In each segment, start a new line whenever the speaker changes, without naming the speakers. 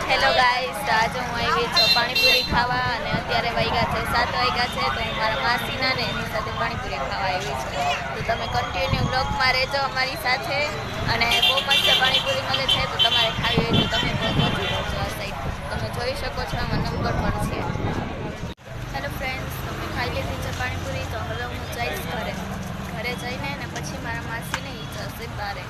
Hello guys, તો આજે હું આવી છું પાણીપુરી ખાવા અને અત્યારે વાગ્યા છે 7 વાગ્યા છે. તો હું મારા માસીના ને એની સાથે પાણીપુરી ખાવા આવી છું. તો તમે કન્ટિન્યુ બ્લોગમાં રહેજો અમારી સાથે. અને બહુ મસ્ત પાણીપુરી મળે છે, તો તમારે ખાવી હોય તો તમે પણ પહોંચી જજો આ સાઈડ. તમે જોઈ શકો છો, આમાં નંબર પણ છે. હેલો ફ્રેન્ડ્સ, તમે ખાઈ લીધી છે પાણીપુરી? તો હવે હું જઈશ ઘરે જઈને ને પછી મારા માસીને એ જશે બારે.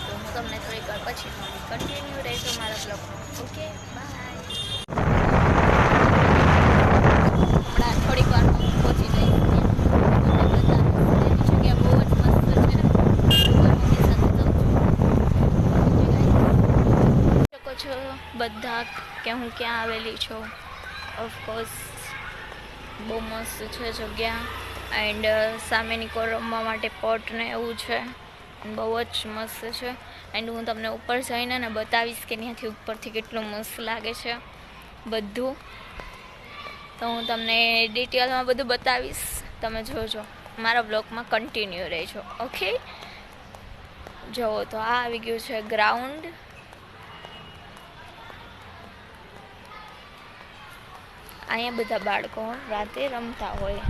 તો હું તમને થોડીક વાર પછી મળું. કન્ટિન્યુ રહેજો મારા બ્લોગમાં. Okay, bye. હમણાં થોડીક વારમાં હું પહોંચી જઈશ ત્યાં. તમને બતાવીશ. એની જગ્યા બહુ જ મસ્ત છે. એકવાર મમ્મી સાથે જાઉં છું. ઓકે ગાઈસ, શકો છો બધા કે હું ક્યાં આવેલી છું. ઓફકોર્સ બહુ મસ્ત છે જગ્યા. એન્ડ સામેની કોર રમવા માટે પોટ ને એવું છે. બહુ જ મસ્ત છે. એન્ડ હું તમને ઉપર જઈને ને બતાવીશ કે ત્યાંથી ઉપરથી કેટલું મસ્ત લાગે છે બધું. તો હું તમને ડિટેલમાં બધું બતાવીશ. તમે જોજો, મારા બ્લોગમાં કન્ટિન્યુ રહેજો. ઓકે, જુઓ તો આ આવી ગયું છે ગ્રાઉન્ડ. અહીંયા બધા બાળકો રાતે રમતા હોય.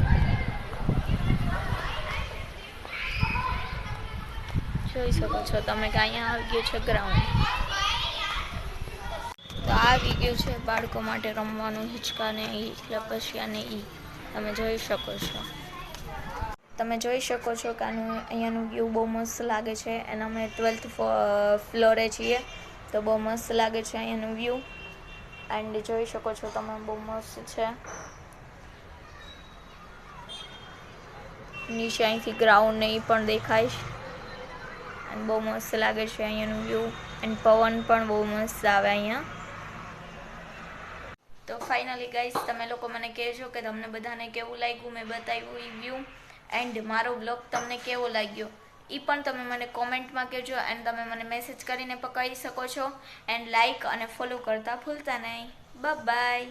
જોઈ શકો છો તમે કે અહીંયા આવી ગયું છે ગ્રાઉન્ડ. તો આવી ગયું છે બાળકો માટે રમવાનું, હિંચકા ને ઈ, લપસિયા ને ઈ. તમે જોઈ શકો છો. તમે જોઈ શકો છો કે અહીંયાનું વ્યૂ બહુ મસ્ત લાગે છે. અને અમે 12th ફ્લોરે છીએ, તો બહુ મસ્ત લાગે છે અહીંયાનું વ્યૂ. એન્ડ જોઈ શકો છો તમે, બહુ મસ્ત છે. નીચે અહીંથી ગ્રાઉન્ડ ને ઈ પણ દેખાય છે. અને બહુ મસ્ત લાગે છે અહીંયાનું વ્યૂ. એન્ડ પવન પણ બહુ મસ્ત આવે અહીંયા. તો ફાઇનલી ગાઈસ, તમે લોકો મને કહેજો કે તમને બધાને કેવું લાગ્યું મેં બતાવ્યું એ વ્યૂ. એન્ડ મારો બ્લોગ તમને કેવો લાગ્યો એ પણ તમે મને કોમેન્ટમાં કહેજો. એન્ડ તમે મને મેસેજ કરીને પણ કહી શકો છો. એન્ડ લાઇક અને ફોલો કરતા ભૂલતા નહીં. બાય.